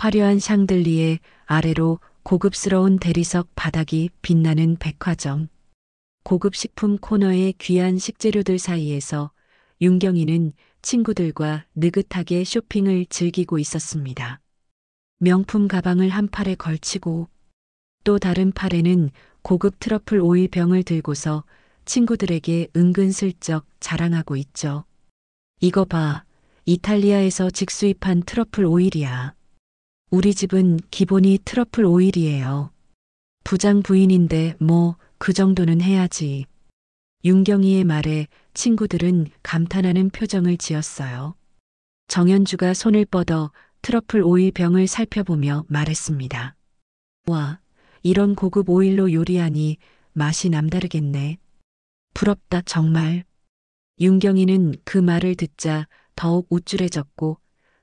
화려한 샹들리에 아래로 고급스러운 대리석 바닥이 빛나는 백화점. 고급 식품 코너의 귀한 식재료들 사이에서 윤경이는 친구들과 느긋하게 쇼핑을 즐기고 있었습니다. 명품 가방을 한 팔에 걸치고 또 다른 팔에는 고급 트러플 오일 병을 들고서 친구들에게 은근슬쩍 자랑하고 있죠. 이거 봐, 이탈리아에서 직수입한 트러플 오일이야. 우리 집은 기본이 트러플 오일이에요. 부장 부인인데 뭐 그 정도는 해야지. 윤경이의 말에 친구들은 감탄하는 표정을 지었어요. 정연주가 손을 뻗어 트러플 오일 병을 살펴보며 말했습니다. 와, 이런 고급 오일로 요리하니 맛이 남다르겠네. 부럽다 정말. 윤경이는 그 말을 듣자 더욱 우쭐해졌고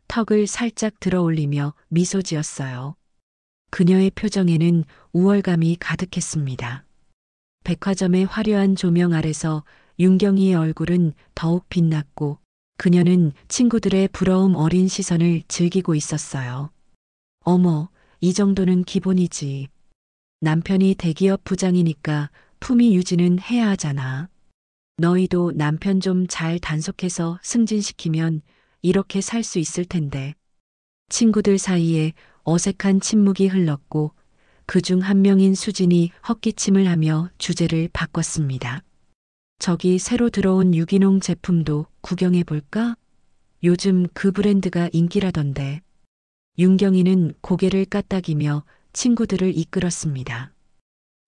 턱을 살짝 들어 올리며 미소 지었어요. 그녀의 표정에는 우월감이 가득했습니다. 백화점의 화려한 조명 아래서 윤경이의 얼굴은 더욱 빛났고 그녀는 친구들의 부러움 어린 시선을 즐기고 있었어요. 어머, 이 정도는 기본이지. 남편이 대기업 부장이니까 품위 유지는 해야 하잖아. 너희도 남편 좀 잘 단속해서 승진시키면 이렇게 살 수 있을 텐데. 친구들 사이에 어색한 침묵이 흘렀고 그중 한 명인 수진이 헛기침을 하며 주제를 바꿨습니다. 저기 새로 들어온 유기농 제품도 구경해 볼까? 요즘 그 브랜드가 인기라던데. 윤경이는 고개를 까딱이며 친구들을 이끌었습니다.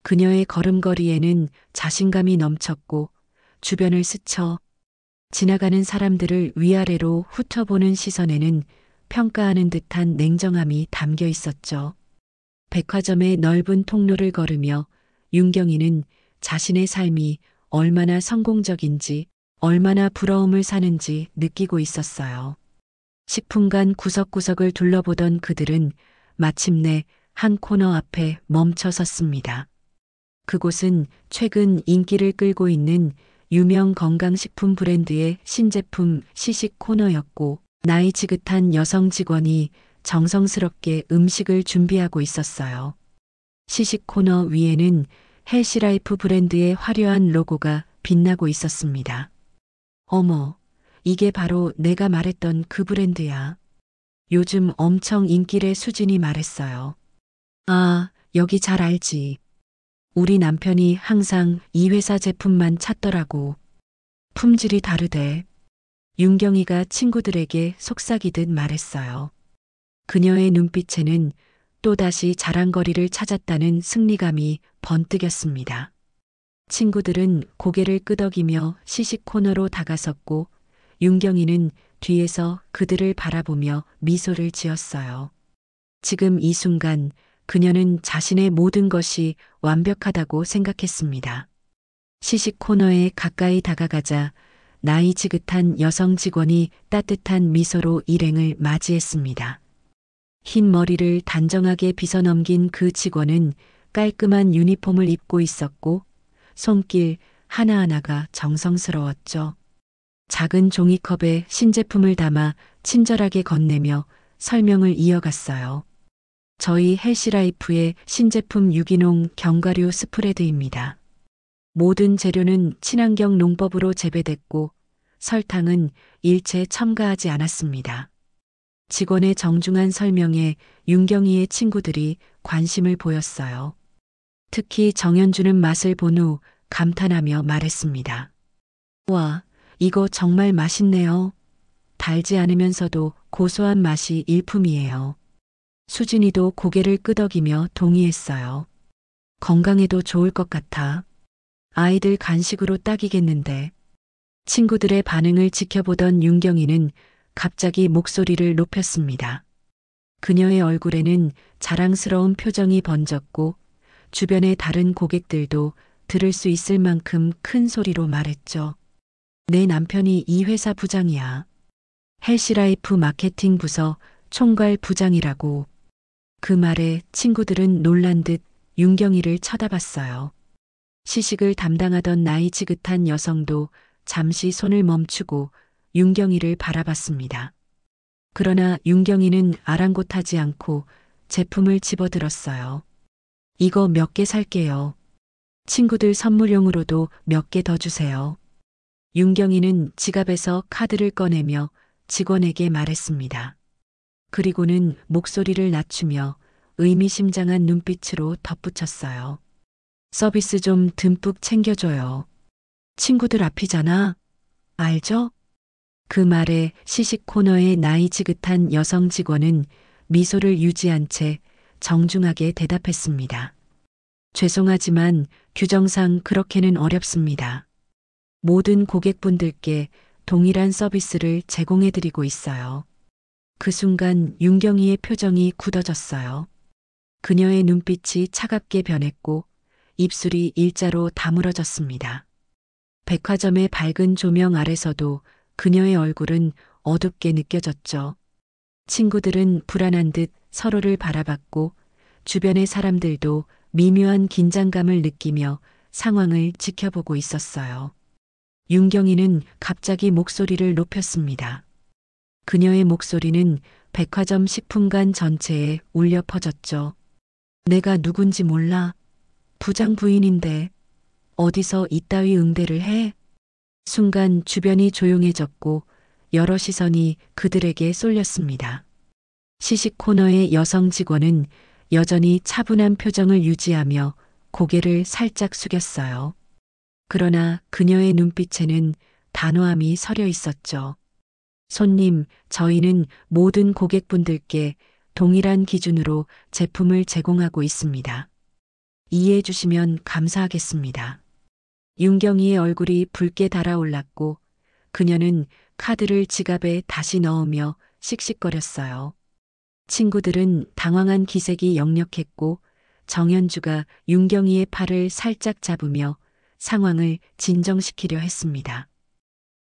그녀의 걸음걸이에는 자신감이 넘쳤고 주변을 스쳐 지나가는 사람들을 위아래로 훑어보는 시선에는 평가하는 듯한 냉정함이 담겨 있었죠. 백화점의 넓은 통로를 걸으며 윤경이는 자신의 삶이 얼마나 성공적인지, 얼마나 부러움을 사는지 느끼고 있었어요. 식품관 구석구석을 둘러보던 그들은 마침내 한 코너 앞에 멈춰 섰습니다. 그곳은 최근 인기를 끌고 있는 유명 건강식품 브랜드의 신제품 시식 코너였고 나이 지긋한 여성 직원이 정성스럽게 음식을 준비하고 있었어요. 시식 코너 위에는 헬시라이프 브랜드의 화려한 로고가 빛나고 있었습니다. 어머, 이게 바로 내가 말했던 그 브랜드야. 요즘 엄청 인기래 수진이 말했어요. 아, 여기 잘 알지. 우리 남편이 항상 이 회사 제품만 찾더라고. 품질이 다르대. 윤경이가 친구들에게 속삭이듯 말했어요. 그녀의 눈빛에는 또다시 자랑거리를 찾았다는 승리감이 번뜩였습니다. 친구들은 고개를 끄덕이며 시식 코너로 다가섰고 윤경이는 뒤에서 그들을 바라보며 미소를 지었어요. 지금 이 순간 그녀는 자신의 모든 것이 완벽하다고 생각했습니다. 시식 코너에 가까이 다가가자 나이 지긋한 여성 직원이 따뜻한 미소로 일행을 맞이했습니다. 흰 머리를 단정하게 빗어넘긴 그 직원은 깔끔한 유니폼을 입고 있었고 손길 하나하나가 정성스러웠죠. 작은 종이컵에 신제품을 담아 친절하게 건네며 설명을 이어갔어요. 저희 헬시라이프의 신제품 유기농 견과류 스프레드입니다. 모든 재료는 친환경 농법으로 재배됐고 설탕은 일체 첨가하지 않았습니다. 직원의 정중한 설명에 윤경이의 친구들이 관심을 보였어요. 특히 정연주는 맛을 본 후 감탄하며 말했습니다. 와, 이거 정말 맛있네요. 달지 않으면서도 고소한 맛이 일품이에요. 수진이도 고개를 끄덕이며 동의했어요. 건강에도 좋을 것 같아. 아이들 간식으로 딱이겠는데. 친구들의 반응을 지켜보던 윤경이는 갑자기 목소리를 높였습니다. 그녀의 얼굴에는 자랑스러운 표정이 번졌고 주변의 다른 고객들도 들을 수 있을 만큼 큰 소리로 말했죠. 내 남편이 이 회사 부장이야. 헬시라이프 마케팅 부서 총괄 부장이라고. 그 말에 친구들은 놀란 듯 윤경이를 쳐다봤어요. 시식을 담당하던 나이 지긋한 여성도 잠시 손을 멈추고 윤경이를 바라봤습니다. 그러나 윤경이는 아랑곳하지 않고 제품을 집어들었어요. 이거 몇 개 살게요. 친구들 선물용으로도 몇 개 더 주세요. 윤경이는 지갑에서 카드를 꺼내며 직원에게 말했습니다. 그리고는 목소리를 낮추며 의미심장한 눈빛으로 덧붙였어요. 서비스 좀 듬뿍 챙겨줘요. 친구들 앞이잖아. 알죠? 그 말에 시식 코너의 나이 지긋한 여성 직원은 미소를 유지한 채 정중하게 대답했습니다. 죄송하지만 규정상 그렇게는 어렵습니다. 모든 고객분들께 동일한 서비스를 제공해드리고 있어요. 그 순간 윤경이의 표정이 굳어졌어요. 그녀의 눈빛이 차갑게 변했고 입술이 일자로 다물어졌습니다. 백화점의 밝은 조명 아래서도 그녀의 얼굴은 어둡게 느껴졌죠. 친구들은 불안한 듯 서로를 바라봤고 주변의 사람들도 미묘한 긴장감을 느끼며 상황을 지켜보고 있었어요. 윤경이는 갑자기 목소리를 높였습니다. 그녀의 목소리는 백화점 식품관 전체에 울려 퍼졌죠. 내가 누군지 몰라. 부장 부인인데 어디서 이따위 응대를 해? 순간 주변이 조용해졌고 여러 시선이 그들에게 쏠렸습니다. 시식 코너의 여성 직원은 여전히 차분한 표정을 유지하며 고개를 살짝 숙였어요. 그러나 그녀의 눈빛에는 단호함이 서려 있었죠. 손님, 저희는 모든 고객분들께 동일한 기준으로 제품을 제공하고 있습니다. 이해해 주시면 감사하겠습니다. 윤경이의 얼굴이 붉게 달아올랐고 그녀는 카드를 지갑에 다시 넣으며 씩씩거렸어요. 친구들은 당황한 기색이 역력했고 정현주가 윤경이의 팔을 살짝 잡으며 상황을 진정시키려 했습니다.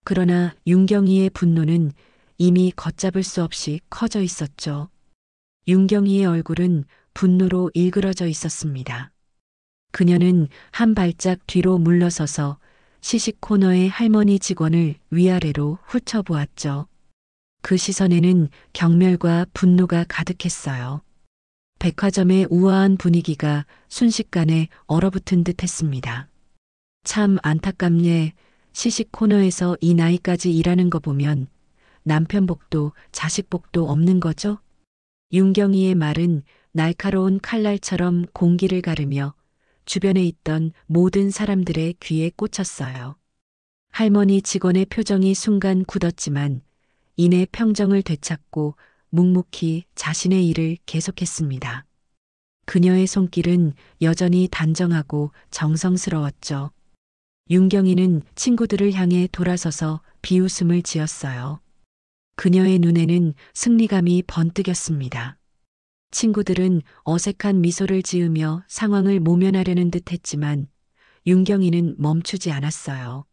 그러나 윤경이의 분노는 이미 걷잡을 수 없이 커져 있었죠. 윤경이의 얼굴은 분노로 일그러져 있었습니다. 그녀는 한 발짝 뒤로 물러서서 시식 코너의 할머니 직원을 위아래로 훑어보았죠. 그 시선에는 경멸과 분노가 가득했어요. 백화점의 우아한 분위기가 순식간에 얼어붙은 듯 했습니다. 참 안타깝네. 시식 코너에서 이 나이까지 일하는 거 보면 남편 복도 자식 복도 없는 거죠? 윤경이의 말은 날카로운 칼날처럼 공기를 가르며 주변에 있던 모든 사람들의 귀에 꽂혔어요. 할머니 직원의 표정이 순간 굳었지만 이내 평정을 되찾고 묵묵히 자신의 일을 계속했습니다. 그녀의 손길은 여전히 단정하고 정성스러웠죠. 윤경이는 친구들을 향해 돌아서서 비웃음을 지었어요. 그녀의 눈에는 승리감이 번뜩였습니다. 친구들은 어색한 미소를 지으며 상황을 모면하려는 듯 했지만 윤경이는 멈추지 않았어요.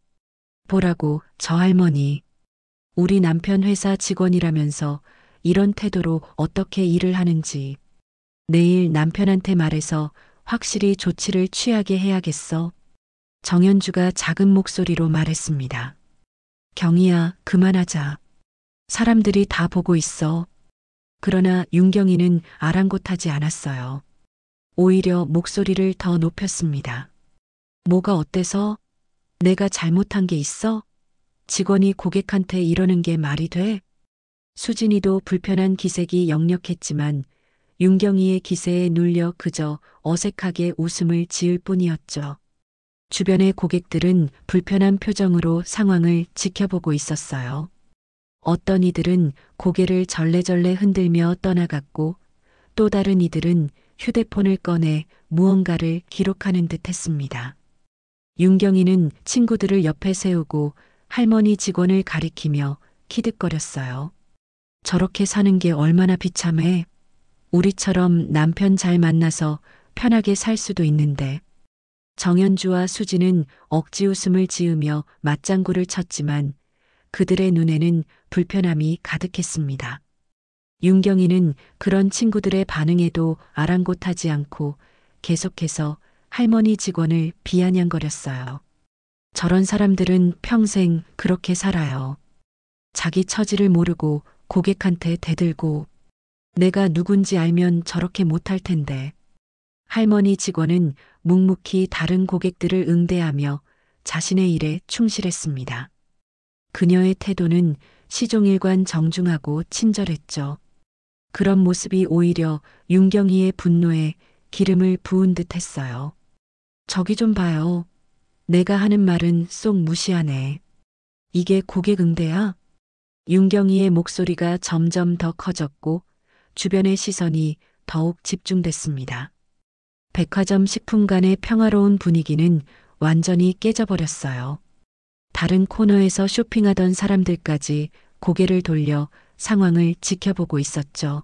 보라고, 저 할머니. 우리 남편 회사 직원이라면서 이런 태도로 어떻게 일을 하는지. 내일 남편한테 말해서 확실히 조치를 취하게 해야겠어. 정현주가 작은 목소리로 말했습니다. 경희야, 그만하자. 사람들이 다 보고 있어. 그러나 윤경이는 아랑곳하지 않았어요. 오히려 목소리를 더 높였습니다. 뭐가 어때서? 내가 잘못한 게 있어? 직원이 고객한테 이러는 게 말이 돼? 수진이도 불편한 기색이 역력했지만 윤경이의 기세에 눌려 그저 어색하게 웃음을 지을 뿐이었죠. 주변의 고객들은 불편한 표정으로 상황을 지켜보고 있었어요. 어떤 이들은 고개를 절레절레 흔들며 떠나갔고 또 다른 이들은 휴대폰을 꺼내 무언가를 기록하는 듯 했습니다. 윤경이는 친구들을 옆에 세우고 할머니 직원을 가리키며 키득거렸어요. 저렇게 사는 게 얼마나 비참해. 우리처럼 남편 잘 만나서 편하게 살 수도 있는데. 정현주와 수지는 억지 웃음을 지으며 맞장구를 쳤지만 그들의 눈에는 불편함이 가득했습니다. 윤경이는 그런 친구들의 반응에도 아랑곳하지 않고 계속해서 할머니 직원을 비아냥거렸어요. 저런 사람들은 평생 그렇게 살아요. 자기 처지를 모르고 고객한테 대들고 내가 누군지 알면 저렇게 못할 텐데. 할머니 직원은 묵묵히 다른 고객들을 응대하며 자신의 일에 충실했습니다. 그녀의 태도는 시종일관 정중하고 친절했죠. 그런 모습이 오히려 윤경이의 분노에 기름을 부은 듯 했어요. 저기 좀 봐요. 내가 하는 말은 쏙 무시하네. 이게 고객 응대야? 윤경이의 목소리가 점점 더 커졌고 주변의 시선이 더욱 집중됐습니다. 백화점 식품관의 평화로운 분위기는 완전히 깨져버렸어요. 다른 코너에서 쇼핑하던 사람들까지 고개를 돌려 상황을 지켜보고 있었죠.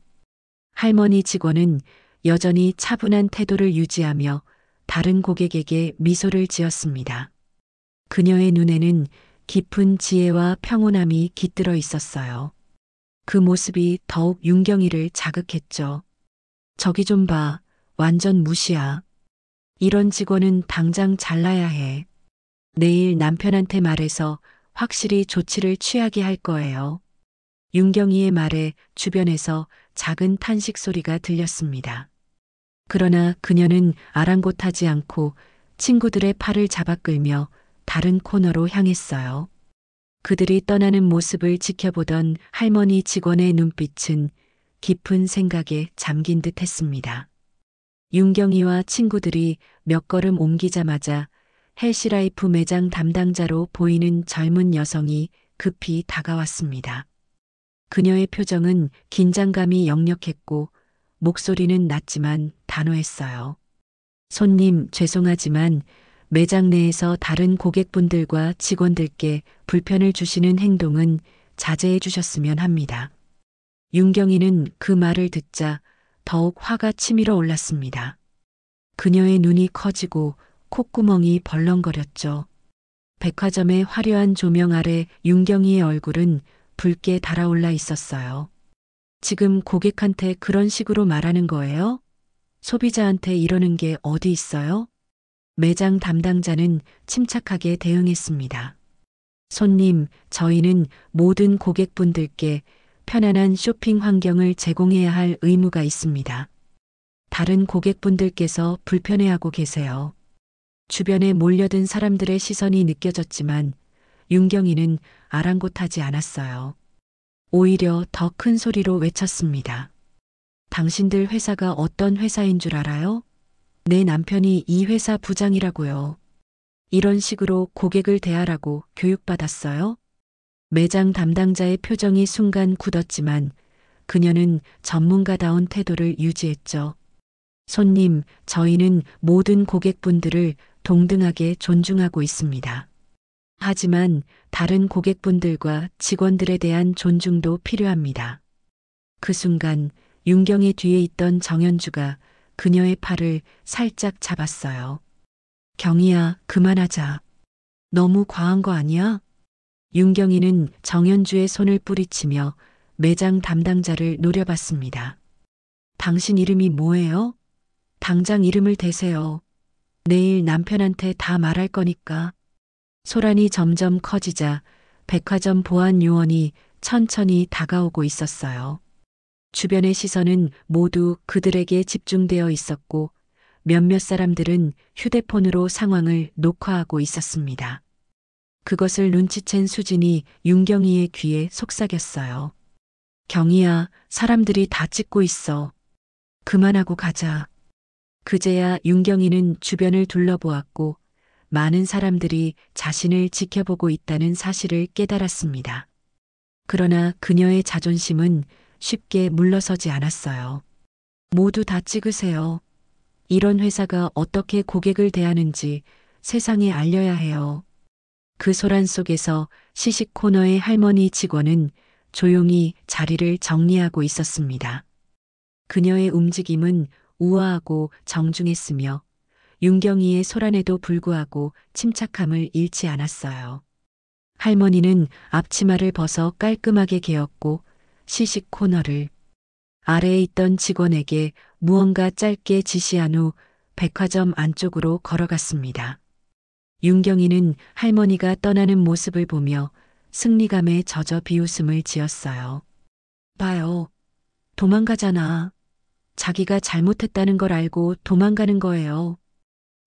할머니 직원은 여전히 차분한 태도를 유지하며 다른 고객에게 미소를 지었습니다. 그녀의 눈에는 깊은 지혜와 평온함이 깃들어 있었어요. 그 모습이 더욱 윤경이를 자극했죠. 저기 좀 봐. 완전 무시야. 이런 직원은 당장 잘라야 해. 내일 남편한테 말해서 확실히 조치를 취하게 할 거예요. 윤경이의 말에 주변에서 작은 탄식 소리가 들렸습니다. 그러나 그녀는 아랑곳하지 않고 친구들의 팔을 잡아 끌며 다른 코너로 향했어요. 그들이 떠나는 모습을 지켜보던 할머니 직원의 눈빛은 깊은 생각에 잠긴 듯 했습니다. 윤경이와 친구들이 몇 걸음 옮기자마자 헬시라이프 매장 담당자로 보이는 젊은 여성이 급히 다가왔습니다. 그녀의 표정은 긴장감이 역력했고 목소리는 낮지만 단호했어요. 손님, 죄송하지만 매장 내에서 다른 고객분들과 직원들께 불편을 주시는 행동은 자제해 주셨으면 합니다. 윤경이는 그 말을 듣자 더욱 화가 치밀어 올랐습니다. 그녀의 눈이 커지고 콧구멍이 벌렁거렸죠. 백화점의 화려한 조명 아래 윤경이의 얼굴은 붉게 달아올라 있었어요. 지금 고객한테 그런 식으로 말하는 거예요? 소비자한테 이러는 게 어디 있어요? 매장 담당자는 침착하게 대응했습니다. 손님, 저희는 모든 고객분들께 편안한 쇼핑 환경을 제공해야 할 의무가 있습니다. 다른 고객분들께서 불편해하고 계세요. 주변에 몰려든 사람들의 시선이 느껴졌지만 윤경이는 아랑곳하지 않았어요. 오히려 더 큰 소리로 외쳤습니다. 당신들 회사가 어떤 회사인 줄 알아요? 내 남편이 이 회사 부장이라고요. 이런 식으로 고객을 대하라고 교육받았어요? 매장 담당자의 표정이 순간 굳었지만 그녀는 전문가다운 태도를 유지했죠. 손님, 저희는 모든 고객분들을 동등하게 존중하고 있습니다. 하지만 다른 고객분들과 직원들에 대한 존중도 필요합니다. 그 순간 윤경의 뒤에 있던 정현주가 그녀의 팔을 살짝 잡았어요. 경희야, 그만하자. 너무 과한 거 아니야? 윤경이는 정현주의 손을 뿌리치며 매장 담당자를 노려봤습니다. 당신 이름이 뭐예요? 당장 이름을 대세요. 내일 남편한테 다 말할 거니까. 소란이 점점 커지자 백화점 보안 요원이 천천히 다가오고 있었어요. 주변의 시선은 모두 그들에게 집중되어 있었고 몇몇 사람들은 휴대폰으로 상황을 녹화하고 있었습니다. 그것을 눈치챈 수진이 윤경이의 귀에 속삭였어요. 경희야, 사람들이 다 찍고 있어. 그만하고 가자. 그제야 윤경이는 주변을 둘러보았고 많은 사람들이 자신을 지켜보고 있다는 사실을 깨달았습니다. 그러나 그녀의 자존심은 쉽게 물러서지 않았어요. 모두 다 찍으세요. 이런 회사가 어떻게 고객을 대하는지 세상에 알려야 해요. 그 소란 속에서 시식 코너의 할머니 직원은 조용히 자리를 정리하고 있었습니다. 그녀의 움직임은 우아하고 정중했으며 윤경이의 소란에도 불구하고 침착함을 잃지 않았어요. 할머니는 앞치마를 벗어 깔끔하게 개었고 시식 코너를 아래에 있던 직원에게 무언가 짧게 지시한 후 백화점 안쪽으로 걸어갔습니다. 윤경이는 할머니가 떠나는 모습을 보며 승리감에 젖어 비웃음을 지었어요. 봐요. 도망가잖아. 자기가 잘못했다는 걸 알고 도망가는 거예요.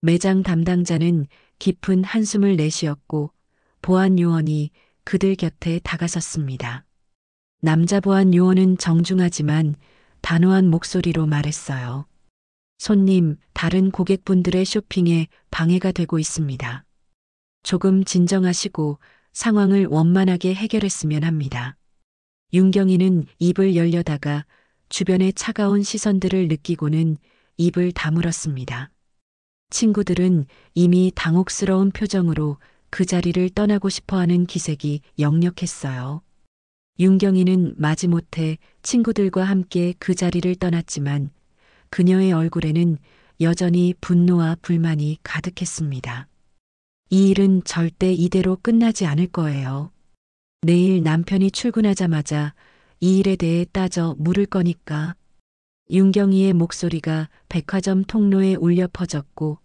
매장 담당자는 깊은 한숨을 내쉬었고 보안 요원이 그들 곁에 다가섰습니다. 남자 보안 요원은 정중하지만 단호한 목소리로 말했어요. 손님, 다른 고객분들의 쇼핑에 방해가 되고 있습니다. 조금 진정하시고 상황을 원만하게 해결했으면 합니다. 윤경이는 입을 열려다가 주변의 차가운 시선들을 느끼고는 입을 다물었습니다. 친구들은 이미 당혹스러운 표정으로 그 자리를 떠나고 싶어하는 기색이 역력했어요. 윤경이는 마지못해 친구들과 함께 그 자리를 떠났지만 그녀의 얼굴에는 여전히 분노와 불만이 가득했습니다. 이 일은 절대 이대로 끝나지 않을 거예요. 내일 남편이 출근하자마자 이 일에 대해 따져 물을 거니까. 윤경이의 목소리가 백화점 통로에 울려 퍼졌고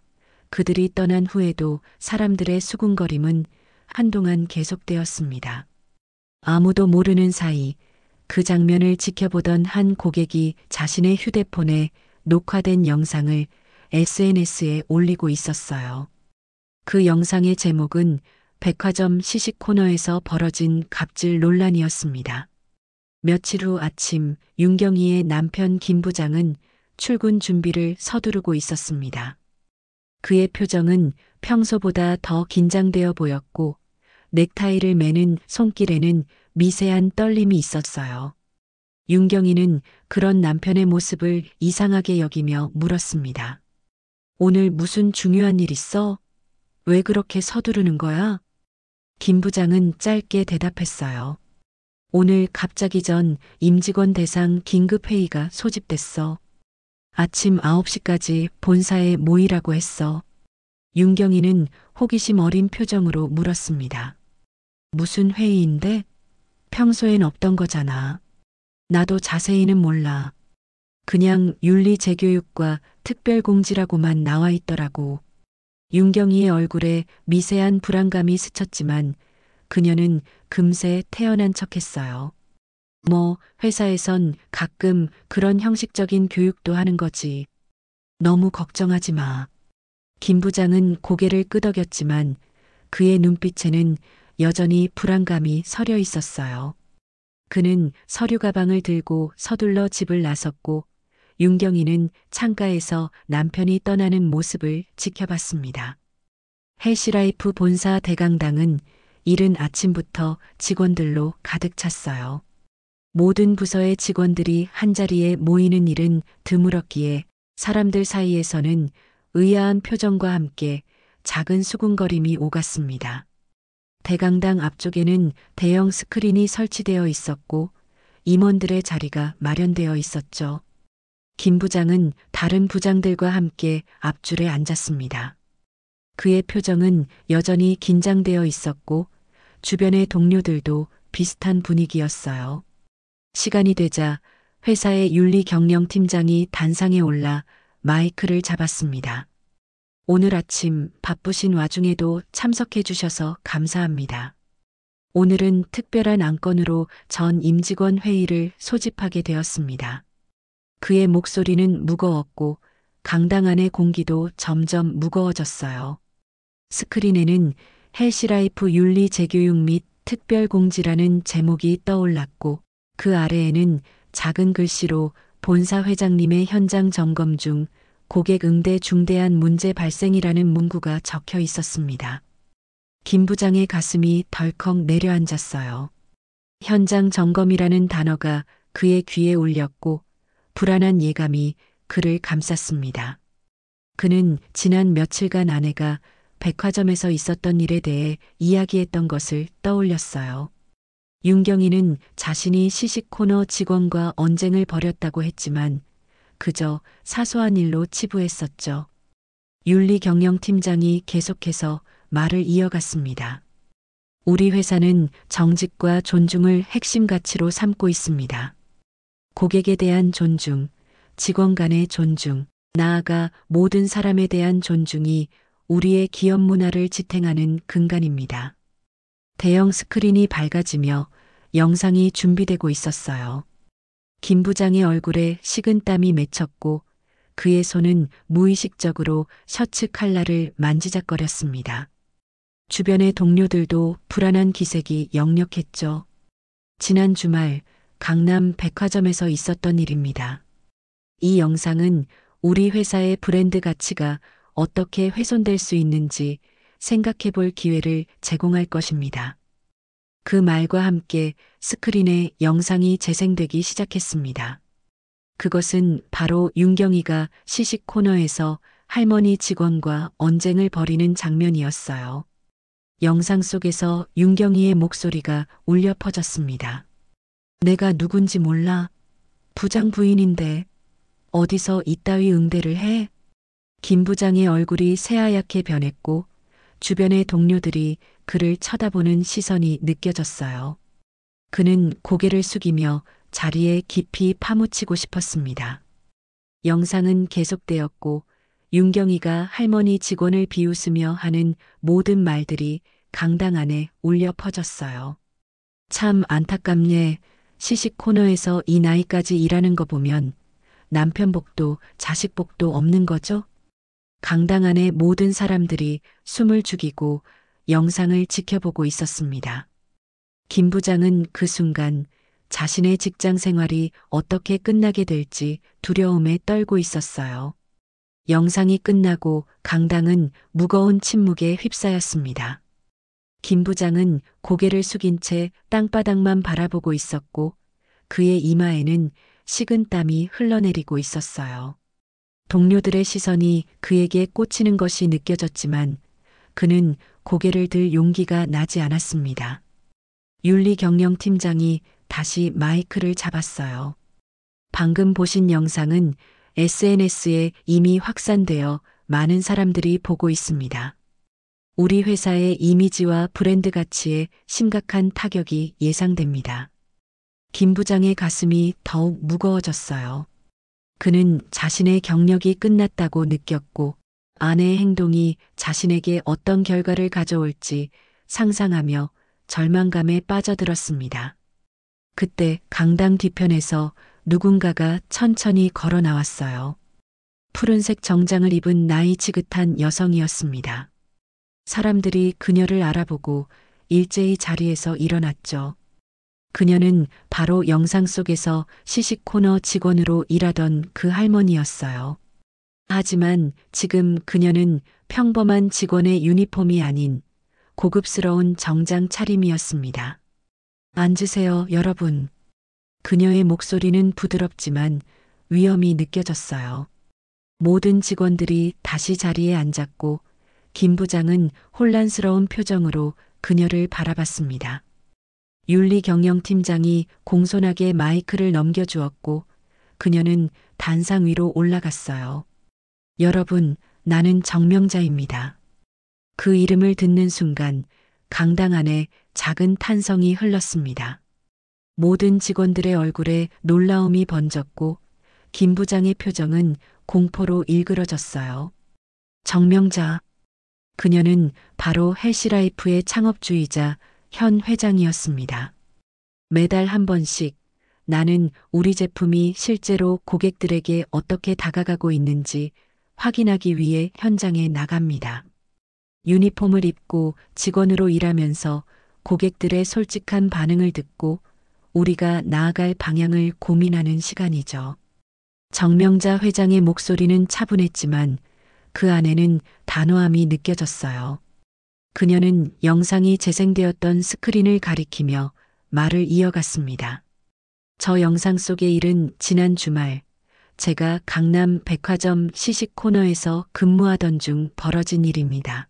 그들이 떠난 후에도 사람들의 수군거림은 한동안 계속되었습니다. 아무도 모르는 사이 그 장면을 지켜보던 한 고객이 자신의 휴대폰에 녹화된 영상을 SNS에 올리고 있었어요. 그 영상의 제목은 백화점 시식 코너에서 벌어진 갑질 논란이었습니다. 며칠 후 아침 윤경이의 남편 김 부장은 출근 준비를 서두르고 있었습니다. 그의 표정은 평소보다 더 긴장되어 보였고 넥타이를 매는 손길에는 미세한 떨림이 있었어요. 윤경이는 그런 남편의 모습을 이상하게 여기며 물었습니다. 오늘 무슨 중요한 일 있어? 왜 그렇게 서두르는 거야? 김 부장은 짧게 대답했어요. 오늘 갑자기 전 임직원 대상 긴급회의가 소집됐어. 아침 9시까지 본사에 모이라고 했어. 윤경이는 호기심 어린 표정으로 물었습니다. 무슨 회의인데? 평소엔 없던 거잖아. 나도 자세히는 몰라. 그냥 윤리 재교육과 특별공지라고만 나와 있더라고. 윤경이의 얼굴에 미세한 불안감이 스쳤지만 그녀는 금세 태연한 척했어요. 뭐 회사에선 가끔 그런 형식적인 교육도 하는 거지. 너무 걱정하지 마. 김 부장은 고개를 끄덕였지만 그의 눈빛에는 여전히 불안감이 서려 있었어요. 그는 서류 가방을 들고 서둘러 집을 나섰고 윤경이는 창가에서 남편이 떠나는 모습을 지켜봤습니다. 헬시라이프 본사 대강당은 이른 아침부터 직원들로 가득 찼어요. 모든 부서의 직원들이 한자리에 모이는 일은 드물었기에 사람들 사이에서는 의아한 표정과 함께 작은 수군거림이 오갔습니다. 대강당 앞쪽에는 대형 스크린이 설치되어 있었고 임원들의 자리가 마련되어 있었죠. 김 부장은 다른 부장들과 함께 앞줄에 앉았습니다. 그의 표정은 여전히 긴장되어 있었고 주변의 동료들도 비슷한 분위기였어요. 시간이 되자 회사의 윤리경영팀장이 단상에 올라 마이크를 잡았습니다. 오늘 아침 바쁘신 와중에도 참석해 주셔서 감사합니다. 오늘은 특별한 안건으로 전 임직원 회의를 소집하게 되었습니다. 그의 목소리는 무거웠고 강당 안의 공기도 점점 무거워졌어요. 스크린에는 헬시라이프 윤리 재교육 및 특별공지라는 제목이 떠올랐고 그 아래에는 작은 글씨로 본사 회장님의 현장 점검 중 고객 응대 중대한 문제 발생이라는 문구가 적혀 있었습니다. 김 부장의 가슴이 덜컥 내려앉았어요. 현장 점검이라는 단어가 그의 귀에 울렸고 불안한 예감이 그를 감쌌습니다. 그는 지난 며칠간 아내가 백화점에서 있었던 일에 대해 이야기했던 것을 떠올렸어요. 윤경이는 자신이 시식 코너 직원과 언쟁을 벌였다고 했지만 그저 사소한 일로 치부했었죠. 윤리경영팀장이 계속해서 말을 이어갔습니다. 우리 회사는 정직과 존중을 핵심 가치로 삼고 있습니다. 고객에 대한 존중, 직원 간의 존중, 나아가 모든 사람에 대한 존중이 우리의 기업 문화를 지탱하는 근간입니다. 대형 스크린이 밝아지며 영상이 준비되고 있었어요. 김 부장의 얼굴에 식은땀이 맺혔고 그의 손은 무의식적으로 셔츠 칼라를 만지작거렸습니다. 주변의 동료들도 불안한 기색이 역력했죠. 지난 주말 강남 백화점에서 있었던 일입니다. 이 영상은 우리 회사의 브랜드 가치가 어떻게 훼손될 수 있는지 생각해 볼 기회를 제공할 것입니다. 그 말과 함께 스크린에 영상이 재생되기 시작했습니다. 그것은 바로 윤경이가 시식 코너에서 할머니 직원과 언쟁을 벌이는 장면이었어요. 영상 속에서 윤경이의 목소리가 울려 퍼졌습니다. 내가 누군지 몰라. 부장 부인인데 어디서 이따위 응대를 해? 김 부장의 얼굴이 새하얗게 변했고 주변의 동료들이 그를 쳐다보는 시선이 느껴졌어요. 그는 고개를 숙이며 자리에 깊이 파묻히고 싶었습니다. 영상은 계속되었고 윤경이가 할머니 직원을 비웃으며 하는 모든 말들이 강당 안에 울려 퍼졌어요. 참 안타깝네. 시식 코너에서 이 나이까지 일하는 거 보면 남편 복도 자식 복도 없는 거죠? 강당 안의 모든 사람들이 숨을 죽이고 영상을 지켜보고 있었습니다. 김 부장은 그 순간 자신의 직장 생활이 어떻게 끝나게 될지 두려움에 떨고 있었어요. 영상이 끝나고 강당은 무거운 침묵에 휩싸였습니다. 김 부장은 고개를 숙인 채 땅바닥만 바라보고 있었고 그의 이마에는 식은땀이 흘러내리고 있었어요. 동료들의 시선이 그에게 꽂히는 것이 느껴졌지만 그는 고개를 들 용기가 나지 않았습니다. 윤리경영팀장이 다시 마이크를 잡았어요. 방금 보신 영상은 SNS에 이미 확산되어 많은 사람들이 보고 있습니다. 우리 회사의 이미지와 브랜드 가치에 심각한 타격이 예상됩니다. 김 부장의 가슴이 더욱 무거워졌어요. 그는 자신의 경력이 끝났다고 느꼈고 아내의 행동이 자신에게 어떤 결과를 가져올지 상상하며 절망감에 빠져들었습니다. 그때 강당 뒤편에서 누군가가 천천히 걸어 나왔어요. 푸른색 정장을 입은 나이 지긋한 여성이었습니다. 사람들이 그녀를 알아보고 일제히 자리에서 일어났죠. 그녀는 바로 영상 속에서 시식 코너 직원으로 일하던 그 할머니였어요. 하지만 지금 그녀는 평범한 직원의 유니폼이 아닌 고급스러운 정장 차림이었습니다. 앉으세요, 여러분. 그녀의 목소리는 부드럽지만 위험이 느껴졌어요. 모든 직원들이 다시 자리에 앉았고 김 부장은 혼란스러운 표정으로 그녀를 바라봤습니다. 윤리경영팀장이 공손하게 마이크를 넘겨주었고 그녀는 단상 위로 올라갔어요. 여러분, 나는 정명자입니다. 그 이름을 듣는 순간 강당 안에 작은 탄성이 흘렀습니다. 모든 직원들의 얼굴에 놀라움이 번졌고 김 부장의 표정은 공포로 일그러졌어요. 정명자. 그녀는 바로 헬시라이프의 창업주이자 현 회장이었습니다. 매달 한 번씩 나는 우리 제품이 실제로 고객들에게 어떻게 다가가고 있는지 확인하기 위해 현장에 나갑니다. 유니폼을 입고 직원으로 일하면서 고객들의 솔직한 반응을 듣고 우리가 나아갈 방향을 고민하는 시간이죠. 정명자 회장의 목소리는 차분했지만 그 안에는 단호함이 느껴졌어요. 그녀는 영상이 재생되었던 스크린을 가리키며 말을 이어갔습니다. 저 영상 속의 일은 지난 주말 제가 강남 백화점 시식 코너에서 근무하던 중 벌어진 일입니다.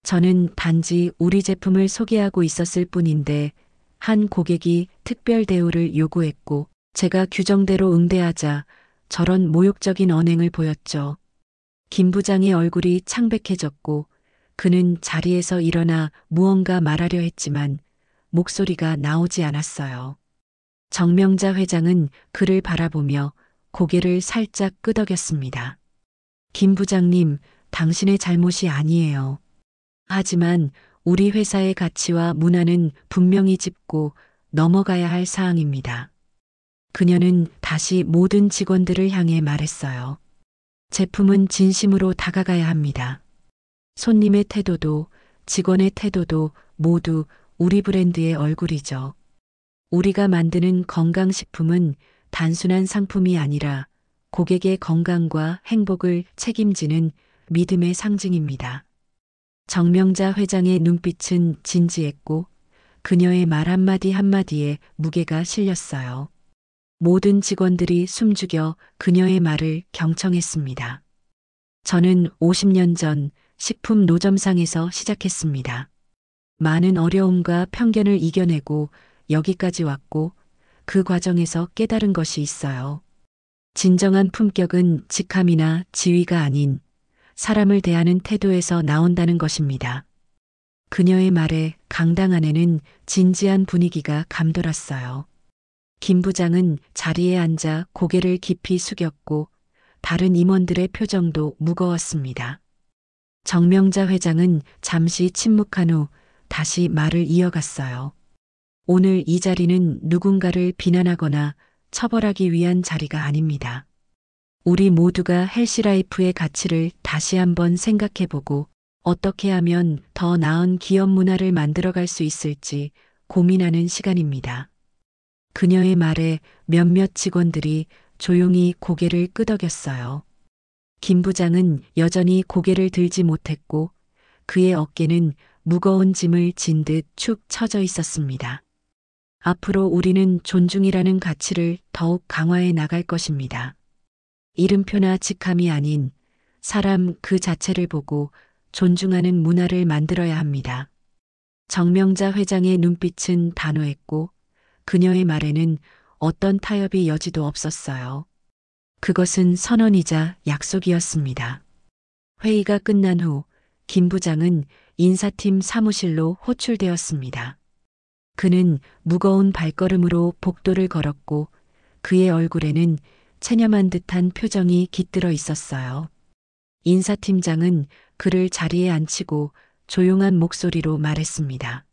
저는 단지 우리 제품을 소개하고 있었을 뿐인데 한 고객이 특별 대우를 요구했고 제가 규정대로 응대하자 저런 모욕적인 언행을 보였죠. 김 부장의 얼굴이 창백해졌고 그는 자리에서 일어나 무언가 말하려 했지만 목소리가 나오지 않았어요. 정명자 회장은 그를 바라보며 고개를 살짝 끄덕였습니다. 김 부장님, 당신의 잘못이 아니에요. 하지만 우리 회사의 가치와 문화는 분명히 짚고 넘어가야 할 사항입니다. 그녀는 다시 모든 직원들을 향해 말했어요. 제품은 진심으로 다가가야 합니다. 손님의 태도도 직원의 태도도 모두 우리 브랜드의 얼굴이죠. 우리가 만드는 건강식품은 단순한 상품이 아니라 고객의 건강과 행복을 책임지는 믿음의 상징입니다. 정명자 회장의 눈빛은 진지했고 그녀의 말 한마디 한마디에 무게가 실렸어요. 모든 직원들이 숨죽여 그녀의 말을 경청했습니다. 저는 50년 전 식품 노점상에서 시작했습니다. 많은 어려움과 편견을 이겨내고 여기까지 왔고 그 과정에서 깨달은 것이 있어요. 진정한 품격은 직함이나 지위가 아닌 사람을 대하는 태도에서 나온다는 것입니다. 그녀의 말에 강당 안에는 진지한 분위기가 감돌았어요. 김 부장은 자리에 앉아 고개를 깊이 숙였고 다른 임원들의 표정도 무거웠습니다. 정명자 회장은 잠시 침묵한 후 다시 말을 이어갔어요. 오늘 이 자리는 누군가를 비난하거나 처벌하기 위한 자리가 아닙니다. 우리 모두가 헬시라이프의 가치를 다시 한번 생각해보고 어떻게 하면 더 나은 기업 문화를 만들어갈 수 있을지 고민하는 시간입니다. 그녀의 말에 몇몇 직원들이 조용히 고개를 끄덕였어요. 김 부장은 여전히 고개를 들지 못했고 그의 어깨는 무거운 짐을 진 듯 축 처져 있었습니다. 앞으로 우리는 존중이라는 가치를 더욱 강화해 나갈 것입니다. 이름표나 직함이 아닌 사람 그 자체를 보고 존중하는 문화를 만들어야 합니다. 정명자 회장의 눈빛은 단호했고 그녀의 말에는 어떤 타협의 여지도 없었어요. 그것은 선언이자 약속이었습니다. 회의가 끝난 후 김 부장은 인사팀 사무실로 호출되었습니다. 그는 무거운 발걸음으로 복도를 걸었고 그의 얼굴에는 체념한 듯한 표정이 깃들어 있었어요. 인사팀장은 그를 자리에 앉히고 조용한 목소리로 말했습니다.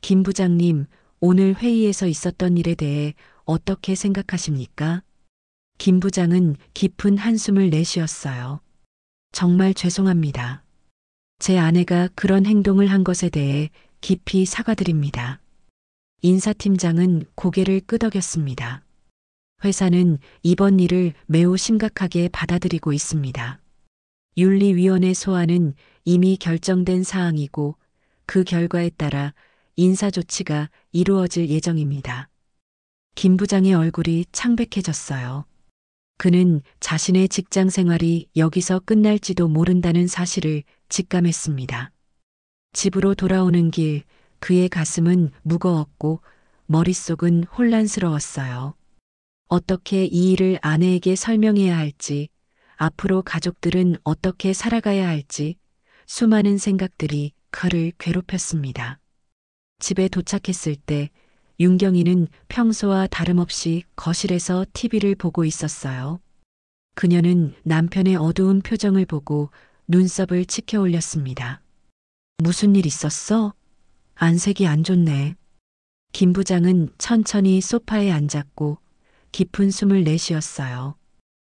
김 부장님, 오늘 회의에서 있었던 일에 대해 어떻게 생각하십니까? 김 부장은 깊은 한숨을 내쉬었어요. 정말 죄송합니다. 제 아내가 그런 행동을 한 것에 대해 깊이 사과드립니다. 인사팀장은 고개를 끄덕였습니다. 회사는 이번 일을 매우 심각하게 받아들이고 있습니다. 윤리위원회 소환은 이미 결정된 사항이고 그 결과에 따라 인사조치가 이루어질 예정입니다. 김 부장의 얼굴이 창백해졌어요. 그는 자신의 직장 생활이 여기서 끝날지도 모른다는 사실을 직감했습니다. 집으로 돌아오는 길 그의 가슴은 무거웠고 머릿속은 혼란스러웠어요. 어떻게 이 일을 아내에게 설명해야 할지, 앞으로 가족들은 어떻게 살아가야 할지 수많은 생각들이 그를 괴롭혔습니다. 집에 도착했을 때 윤경이는 평소와 다름없이 거실에서 TV를 보고 있었어요. 그녀는 남편의 어두운 표정을 보고 눈썹을 치켜 올렸습니다. 무슨 일 있었어? 안색이 안 좋네. 김 부장은 천천히 소파에 앉았고 깊은 숨을 내쉬었어요.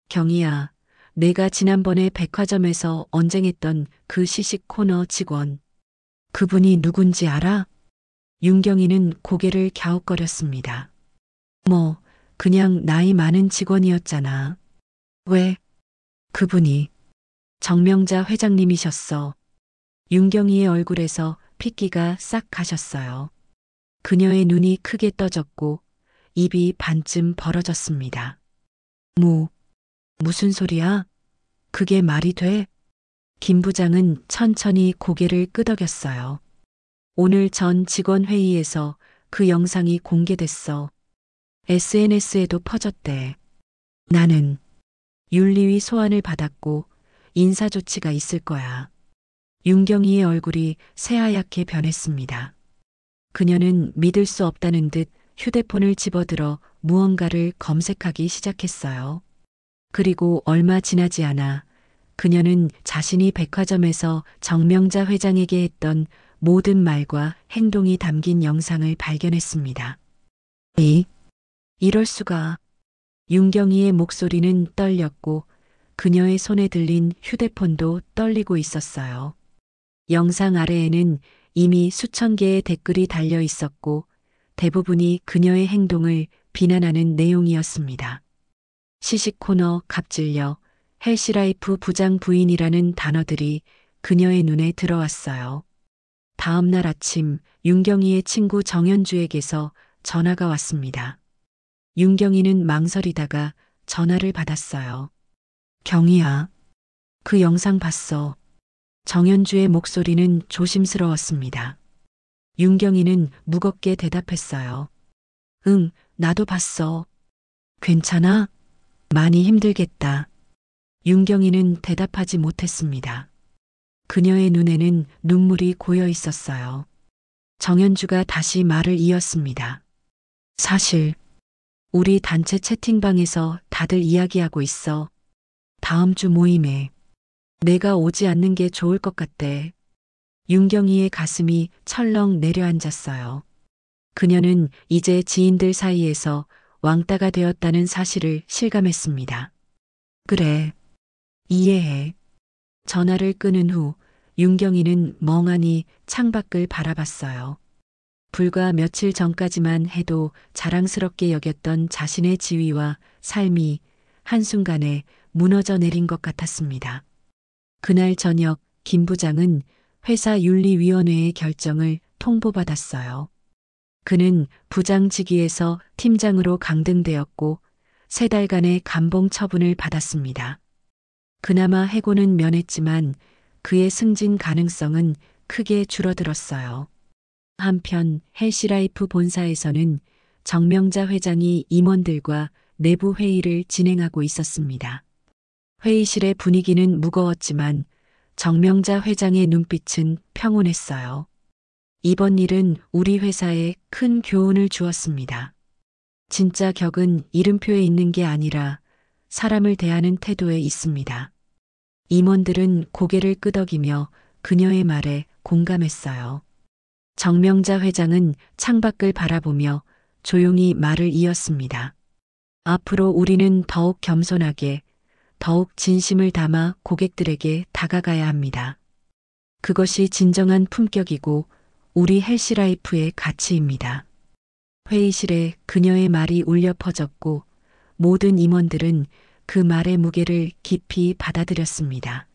경희야, 내가 지난번에 백화점에서 언쟁했던 그 시식 코너 직원. 그분이 누군지 알아? 윤경이는 고개를 갸웃거렸습니다. 그냥 나이 많은 직원이었잖아. 왜? 그분이 정명자 회장님이셨어. 윤경이의 얼굴에서 핏기가 싹 가셨어요. 그녀의 눈이 크게 떠졌고 입이 반쯤 벌어졌습니다. 무슨 소리야? 그게 말이 돼? 김 부장은 천천히 고개를 끄덕였어요. 오늘 전 직원 회의에서 그 영상이 공개됐어. SNS에도 퍼졌대. 나는 윤리위 소환을 받았고 인사 조치가 있을 거야. 윤경이의 얼굴이 새하얗게 변했습니다. 그녀는 믿을 수 없다는 듯 휴대폰을 집어들어 무언가를 검색하기 시작했어요. 그리고 얼마 지나지 않아 그녀는 자신이 백화점에서 정명자 회장에게 했던 모든 말과 행동이 담긴 영상을 발견했습니다. 이럴 수가. 윤경이의 목소리는 떨렸고 그녀의 손에 들린 휴대폰도 떨리고 있었어요. 영상 아래에는 이미 수천 개의 댓글이 달려 있었고 대부분이 그녀의 행동을 비난하는 내용이었습니다. 시식 코너 갑질녀, 헬시라이프 부장 부인이라는 단어들이 그녀의 눈에 들어왔어요. 다음 날 아침 윤경이의 친구 정현주에게서 전화가 왔습니다. 윤경이는 망설이다가 전화를 받았어요. 경희야, 그 영상 봤어. 정현주의 목소리는 조심스러웠습니다. 윤경이는 무겁게 대답했어요. 응, 나도 봤어. 괜찮아? 많이 힘들겠다. 윤경이는 대답하지 못했습니다. 그녀의 눈에는 눈물이 고여 있었어요. 정현주가 다시 말을 이었습니다. 사실, 우리 단체 채팅방에서 다들 이야기하고 있어. 다음 주 모임에 내가 오지 않는 게 좋을 것 같대. 윤경이의 가슴이 철렁 내려앉았어요. 그녀는 이제 지인들 사이에서 왕따가 되었다는 사실을 실감했습니다. 그래, 이해해. 전화를 끊은 후 윤경이는 멍하니 창밖을 바라봤어요. 불과 며칠 전까지만 해도 자랑스럽게 여겼던 자신의 지위와 삶이 한순간에 무너져 내린 것 같았습니다. 그날 저녁 김 부장은 회사 윤리위원회의 결정을 통보받았어요. 그는 부장 직위에서 팀장으로 강등되었고 3달간의 감봉 처분을 받았습니다. 그나마 해고는 면했지만 그의 승진 가능성은 크게 줄어들었어요. 한편 헬시라이프 본사에서는 정명자 회장이 임원들과 내부 회의를 진행하고 있었습니다. 회의실의 분위기는 무거웠지만 정명자 회장의 눈빛은 평온했어요. 이번 일은 우리 회사에 큰 교훈을 주었습니다. 진짜 격은 이름표에 있는 게 아니라 사람을 대하는 태도에 있습니다. 임원들은 고개를 끄덕이며 그녀의 말에 공감했어요. 정명자 회장은 창밖을 바라보며 조용히 말을 이었습니다. 앞으로 우리는 더욱 겸손하게, 더욱 진심을 담아 고객들에게 다가가야 합니다. 그것이 진정한 품격이고 우리 헬시라이프의 가치입니다. 회의실에 그녀의 말이 울려 퍼졌고 모든 임원들은 그 말의 무게를 깊이 받아들였습니다.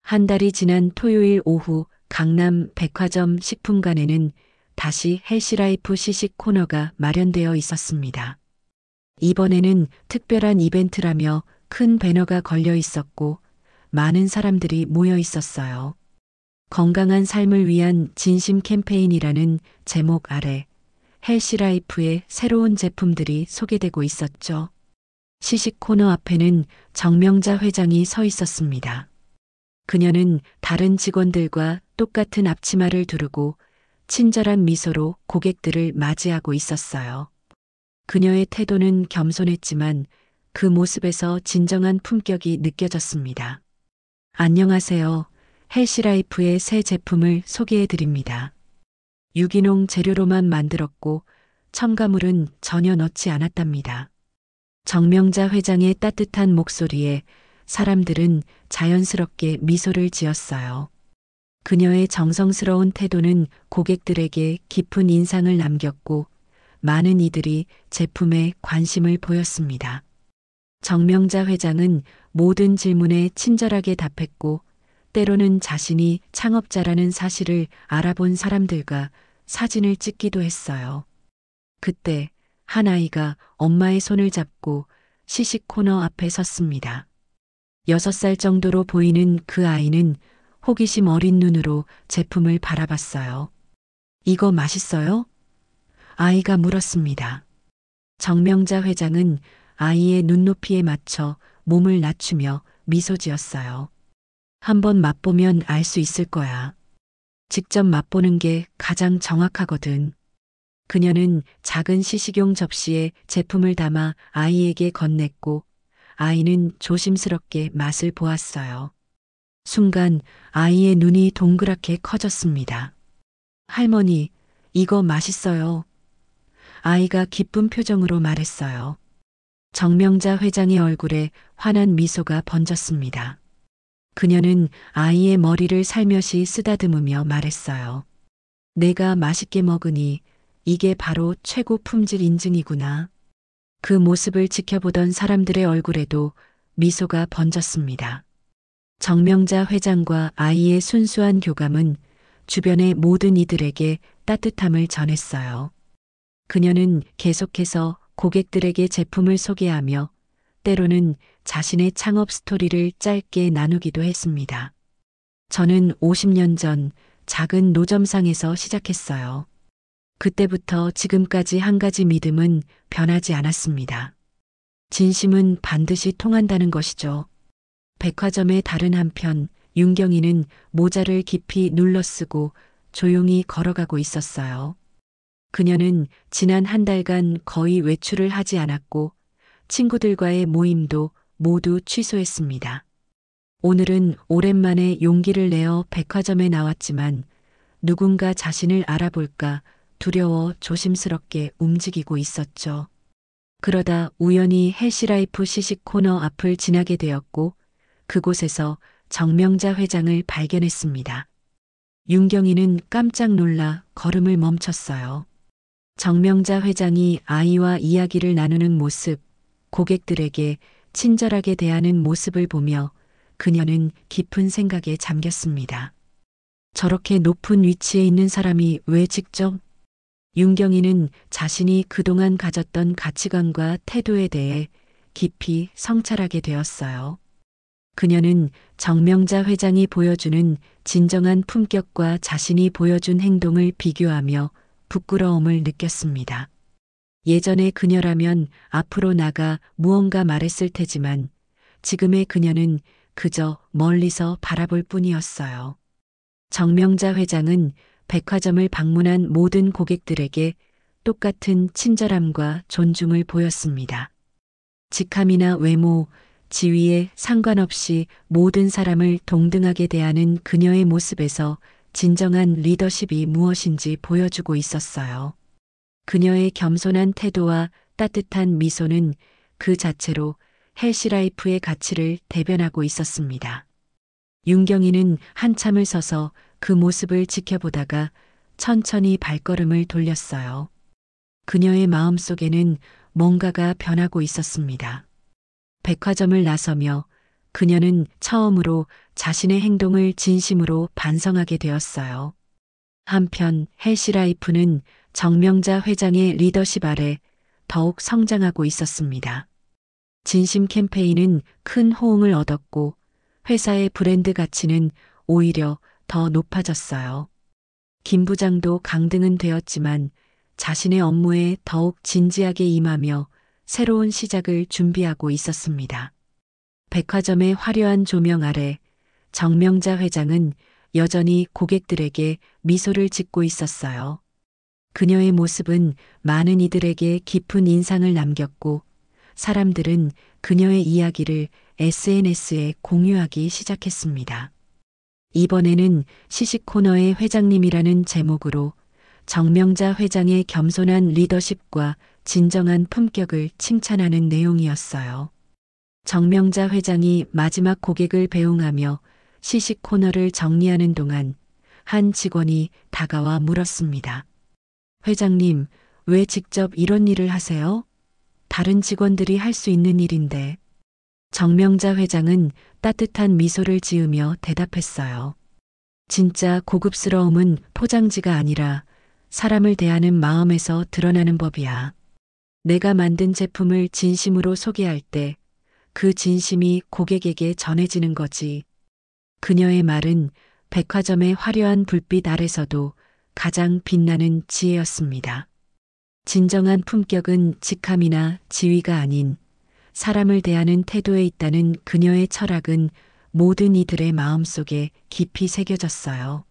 한 달이 지난 토요일 오후 강남 백화점 식품관에는 다시 헬시라이프 시식 코너가 마련되어 있었습니다. 이번에는 특별한 이벤트라며 큰 배너가 걸려 있었고 많은 사람들이 모여 있었어요. 건강한 삶을 위한 진심 캠페인이라는 제목 아래 헬시라이프의 새로운 제품들이 소개되고 있었죠. 시식 코너 앞에는 정명자 회장이 서 있었습니다. 그녀는 다른 직원들과 똑같은 앞치마를 두르고 친절한 미소로 고객들을 맞이하고 있었어요. 그녀의 태도는 겸손했지만 그 모습에서 진정한 품격이 느껴졌습니다. 안녕하세요. 헬시라이프의 새 제품을 소개해 드립니다. 유기농 재료로만 만들었고 첨가물은 전혀 넣지 않았답니다. 정명자 회장의 따뜻한 목소리에 사람들은 자연스럽게 미소를 지었어요. 그녀의 정성스러운 태도는 고객들에게 깊은 인상을 남겼고 많은 이들이 제품에 관심을 보였습니다. 정명자 회장은 모든 질문에 친절하게 답했고 때로는 자신이 창업자라는 사실을 알아본 사람들과 사진을 찍기도 했어요. 그때 한 아이가 엄마의 손을 잡고 시식 코너 앞에 섰습니다. 6살 정도로 보이는 그 아이는 호기심 어린 눈으로 제품을 바라봤어요. 이거 맛있어요? 아이가 물었습니다. 정명자 회장은 아이의 눈높이에 맞춰 몸을 낮추며 미소 지었어요. 한번 맛보면 알 수 있을 거야. 직접 맛보는 게 가장 정확하거든. 그녀는 작은 시식용 접시에 제품을 담아 아이에게 건넸고 아이는 조심스럽게 맛을 보았어요. 순간 아이의 눈이 동그랗게 커졌습니다. 할머니, 이거 맛있어요. 아이가 기쁜 표정으로 말했어요. 정명자 회장의 얼굴에 환한 미소가 번졌습니다. 그녀는 아이의 머리를 살며시 쓰다듬으며 말했어요. 내가 맛있게 먹으니 이게 바로 최고 품질 인증이구나. 그 모습을 지켜보던 사람들의 얼굴에도 미소가 번졌습니다. 정명자 회장과 아이의 순수한 교감은 주변의 모든 이들에게 따뜻함을 전했어요. 그녀는 계속해서 고객들에게 제품을 소개하며 때로는 자신의 창업 스토리를 짧게 나누기도 했습니다. 저는 50년 전 작은 노점상에서 시작했어요. 그때부터 지금까지 한 가지 믿음은 변하지 않았습니다. 진심은 반드시 통한다는 것이죠. 백화점의 다른 한편 윤경이는 모자를 깊이 눌러쓰고 조용히 걸어가고 있었어요. 그녀는 지난 한 달간 거의 외출을 하지 않았고 친구들과의 모임도 모두 취소했습니다. 오늘은 오랜만에 용기를 내어 백화점에 나왔지만 누군가 자신을 알아볼까 두려워 조심스럽게 움직이고 있었죠. 그러다 우연히 헬시라이프 시식 코너 앞을 지나게 되었고 그곳에서 정명자 회장을 발견했습니다. 윤경이는 깜짝 놀라 걸음을 멈췄어요. 정명자 회장이 아이와 이야기를 나누는 모습, 고객들에게 친절하게 대하는 모습을 보며 그녀는 깊은 생각에 잠겼습니다. 저렇게 높은 위치에 있는 사람이 왜 직접? 윤경이는 자신이 그동안 가졌던 가치관과 태도에 대해 깊이 성찰하게 되었어요. 그녀는 정명자 회장이 보여주는 진정한 품격과 자신이 보여준 행동을 비교하며 부끄러움을 느꼈습니다. 예전의 그녀라면 앞으로 나가 무언가 말했을 테지만 지금의 그녀는 그저 멀리서 바라볼 뿐이었어요. 정명자 회장은 백화점을 방문한 모든 고객들에게 똑같은 친절함과 존중을 보였습니다. 직함이나 외모, 지위에 상관없이 모든 사람을 동등하게 대하는 그녀의 모습에서 진정한 리더십이 무엇인지 보여주고 있었어요. 그녀의 겸손한 태도와 따뜻한 미소는 그 자체로 헬시라이프의 가치를 대변하고 있었습니다. 윤경이는 한참을 서서 그 모습을 지켜보다가 천천히 발걸음을 돌렸어요. 그녀의 마음속에는 뭔가가 변하고 있었습니다. 백화점을 나서며 그녀는 처음으로 자신의 행동을 진심으로 반성하게 되었어요. 한편 헬시라이프는 정명자 회장의 리더십 아래 더욱 성장하고 있었습니다. 진심 캠페인은 큰 호응을 얻었고 회사의 브랜드 가치는 오히려 더 높아졌어요. 김 부장도 강등은 되었지만 자신의 업무에 더욱 진지하게 임하며 새로운 시작을 준비하고 있었습니다. 백화점의 화려한 조명 아래 정명자 회장은 여전히 고객들에게 미소를 짓고 있었어요. 그녀의 모습은 많은 이들에게 깊은 인상을 남겼고 사람들은 그녀의 이야기를 SNS에 공유하기 시작했습니다. 이번에는 시식 코너의 회장님이라는 제목으로 정명자 회장의 겸손한 리더십과 진정한 품격을 칭찬하는 내용이었어요. 정명자 회장이 마지막 고객을 배웅하며 시식 코너를 정리하는 동안 한 직원이 다가와 물었습니다. 회장님, 왜 직접 이런 일을 하세요? 다른 직원들이 할 수 있는 일인데. 정명자 회장은 따뜻한 미소를 지으며 대답했어요. 진짜 고급스러움은 포장지가 아니라 사람을 대하는 마음에서 드러나는 법이야. 내가 만든 제품을 진심으로 소개할 때 그 진심이 고객에게 전해지는 거지. 그녀의 말은 백화점의 화려한 불빛 아래서도 가장 빛나는 지혜였습니다. 진정한 품격은 직함이나 지위가 아닌 사람을 대하는 태도에 있다는 그녀의 철학은 모든 이들의 마음속에 깊이 새겨졌어요.